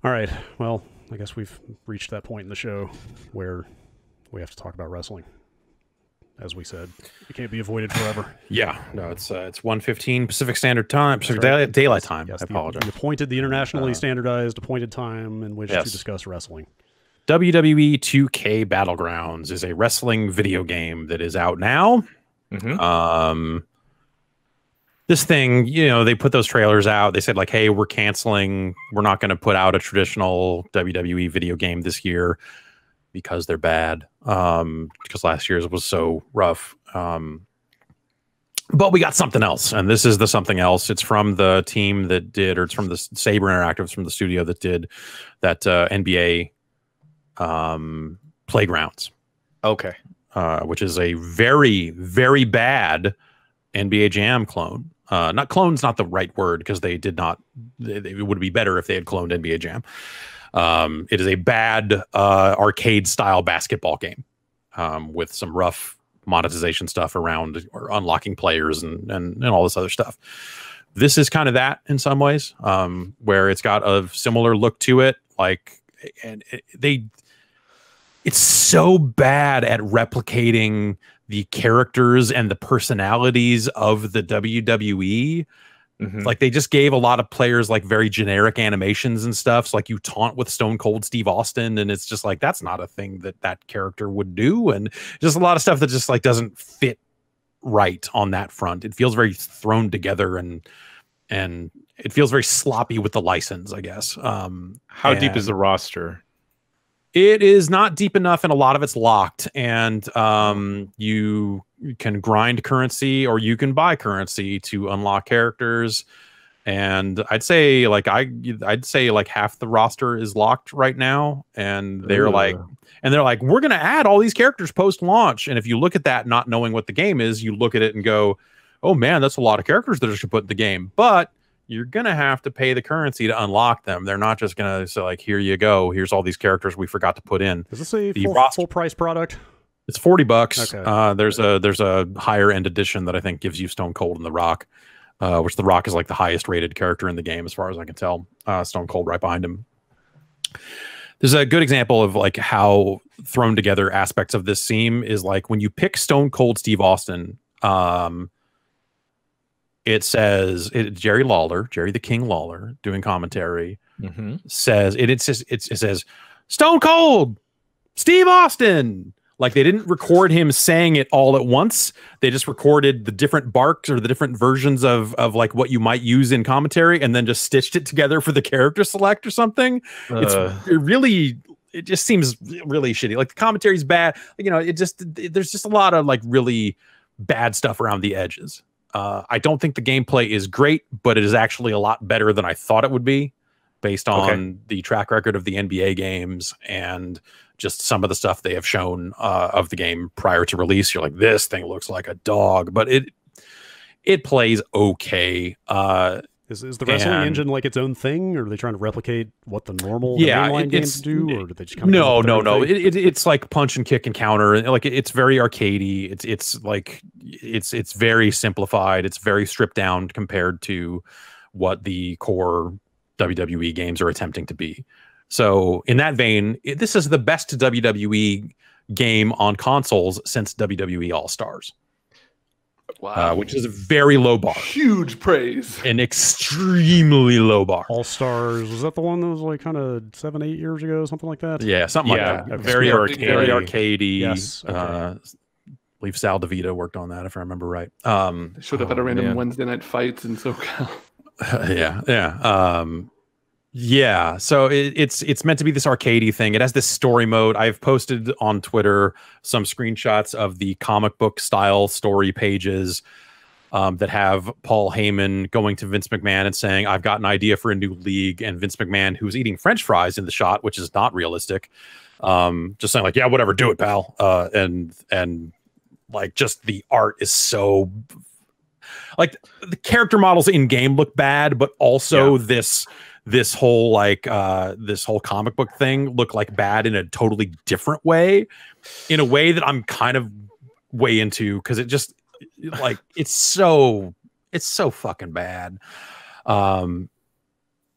All right. Well, I guess we've reached that point in the show where we have to talk about wrestling. As we said, it can't be avoided forever. Yeah, no, it's 1:15 Pacific Standard Time, Pacific right. Daylight Time. Yes, I apologize. the internationally standardized appointed time in which to discuss wrestling. WWE 2K Battlegrounds is a wrestling video game that is out now. This thing, they put those trailers out. They said like, hey, we're canceling. We're not going to put out a traditional WWE video game this year because they're bad. Because last year's was so rough. But we got something else, and this is the something else. It's from the team that did, or it's from the Saber Interactive, it's from the studio that did that NBA Playgrounds. Okay. Which is a very, very bad NBA Jam clone. Not clone's not the right word, because they did not. It would be better if they had cloned NBA Jam. It is a bad arcade style basketball game with some rough monetization stuff around or unlocking players and all this other stuff. This is kind of that in some ways, where it's got a similar look to it. It's so bad at replicating the characters and the personalities of the WWE. Like, they just gave a lot of players like very generic animations and stuff. So like, you taunt with Stone Cold Steve Austin, and it's just like, that's not a thing that character would do. And just a lot of stuff that just like doesn't fit right on that front. It feels very thrown together, and it feels very sloppy with the license, I guess. How deep is the roster? It is not deep enough, and a lot of it's locked. And you can grind currency, or you can buy currency to unlock characters. And I'd say like half the roster is locked right now. And they're like, we're gonna add all these characters post launch. And if you look at that, not knowing what the game is, you look at it and go, oh man, that's a lot of characters that are just put in the game. But you're gonna have to pay the currency to unlock them. They're not just gonna say like, here you go, here's all these characters we forgot to put in. Is this a full price product? It's $40. Okay. There's a higher end edition that I think gives you Stone Cold and The Rock, which The Rock is like the highest rated character in the game as far as I can tell. Stone Cold right behind him. There's a good example of like how thrown together aspects of this seem is like when you pick Stone Cold Steve Austin. It says Jerry the King Lawler doing commentary says it says Stone Cold Steve Austin. Like, they didn't record him saying it all at once. They just recorded the different barks or the different versions of like what you might use in commentary, and then just stitched it together for the character select or something. It just seems really shitty. Like, the commentary's bad. There's just a lot of like really bad stuff around the edges. I don't think the gameplay is great, but it is actually a lot better than I thought it would be, based on the track record of the NBA games and just some of the stuff they have shown of the game prior to release. You're like, this thing looks like a dog, but it plays okay. Is the wrestling engine like its own thing, or are they trying to replicate what the normal mainline games do, or do they just kind of no? It's like punch and kick and counter, and like it's very arcadey. It's very simplified. It's very stripped down compared to what the core WWE games are attempting to be. So in that vein, this is the best WWE game on consoles since WWE All Stars. Wow. Which is a very low bar. Huge praise. An extremely low bar. All Stars, was that the one that was like kind of 7-8 years ago, something like that? Yeah, something like that. Very arcadey. Yes. Okay. I believe Sal DeVito worked on that, if I remember right. They showed up at a random Wednesday night fights in SoCal. Yeah, so it's meant to be this arcadey thing. It has this story mode. I've posted on Twitter some screenshots of the comic book style story pages that have Paul Heyman going to Vince McMahon and saying, I've got an idea for a new league. And Vince McMahon, who's eating French fries in the shot, which is not realistic, just saying like, yeah, whatever, do it, pal. And like, just the art is so... Like, the character models in game look bad, but also this whole comic book thing look like bad in a totally different way, in a way that I'm kind of way into, because it just like it's so fucking bad.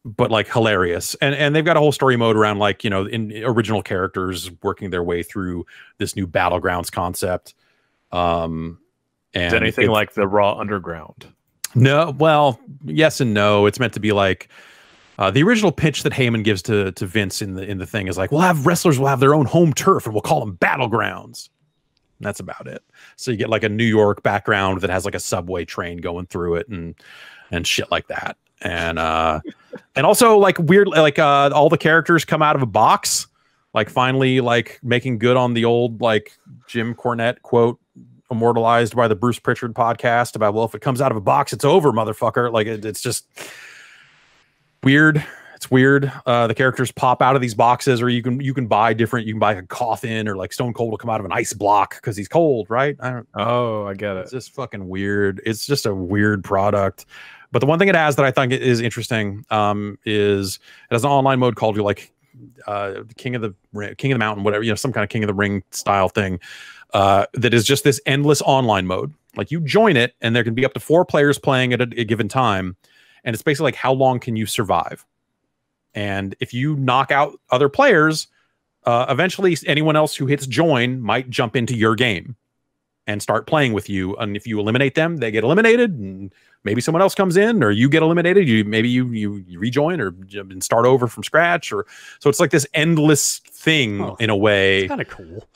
but like hilarious. And they've got a whole story mode around like, you know, in original characters working their way through this new Battlegrounds concept. And is anything like the Raw Underground? No, well, yes and no. It's meant to be like the original pitch that Heyman gives to Vince in the thing is like, wrestlers will have their own home turf and we'll call them Battlegrounds. And that's about it. So you get like a New York background that has like a subway train going through it and shit like that. And also like weird, like all the characters come out of a box, like finally like making good on the old like Jim Cornette quote immortalized by the Bruce Pritchard podcast about, well, if it comes out of a box, it's over, motherfucker. Like it's just weird. It's weird. The characters pop out of these boxes, or you can buy different. You can buy a coffin, or like Stone Cold will come out of an ice block because he's cold, right? Oh, I get it. It's just fucking weird. It's just a weird product. But the one thing it has that I think is interesting is it has an online mode called like King of the Mountain, whatever, you know, some kind of King of the Ring style thing that is just this endless online mode. Like you join it, and there can be up to 4 players playing at a given time, and it's basically like how long can you survive? And if you knock out other players, eventually anyone else who hits join might jump into your game and start playing with you. And if you eliminate them, they get eliminated, and maybe someone else comes in, or you get eliminated. Maybe you rejoin or start over from scratch, or so it's like this endless thing in a way. It's kind of cool.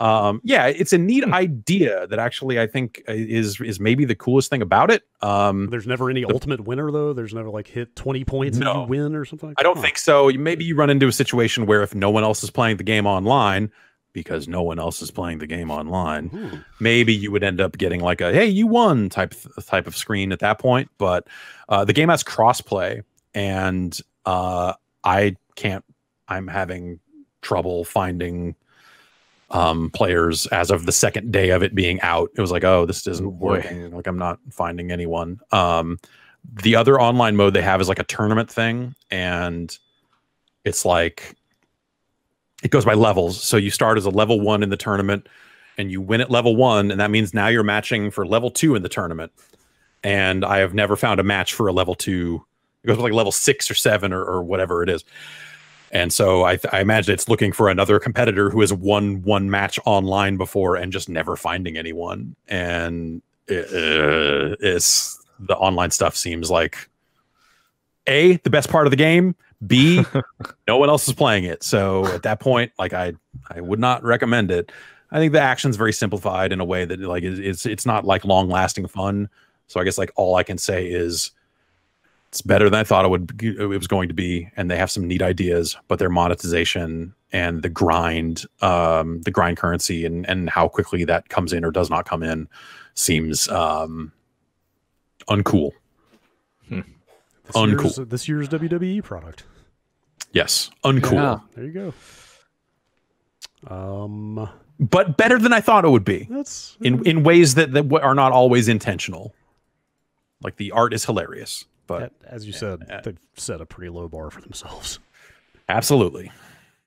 Yeah, it's a neat idea that actually I think is maybe the coolest thing about it. There's never any ultimate winner though. There's never like hit 20 points and you win or something like that. I don't think so. Maybe you run into a situation where if no one else is playing the game online, because no one else is playing the game online, maybe you would end up getting like a, hey, you won type of screen at that point. But the game has crossplay, and I'm having trouble finding players as of the second day of it being out. It was like, oh, this isn't working. Like I'm not finding anyone. The other online mode they have is like a tournament thing, and it's like, it goes by levels. So you start as a level 1 in the tournament, and you win at level 1, and that means now you're matching for level 2 in the tournament. And I have never found a match for a level 2. It goes like level 6 or 7 or whatever it is. And so I imagine it's looking for another competitor who has won one match online before and just never finding anyone. And it's the online stuff seems like A, the best part of the game, B, no one else is playing it. So at that point, like I would not recommend it. I think the action's very simplified in a way that like it's not like long lasting fun. So I guess like all I can say is it's better than I thought it was going to be, and they have some neat ideas, but their monetization and the grind currency and how quickly that comes in or does not come in seems uncool. This year's WWE product. Yes, uncool. Yeah, there you go. But better than I thought it would be. That's in ways that are not always intentional. Like the art is hilarious, but as you said, they've set a pretty low bar for themselves. Absolutely.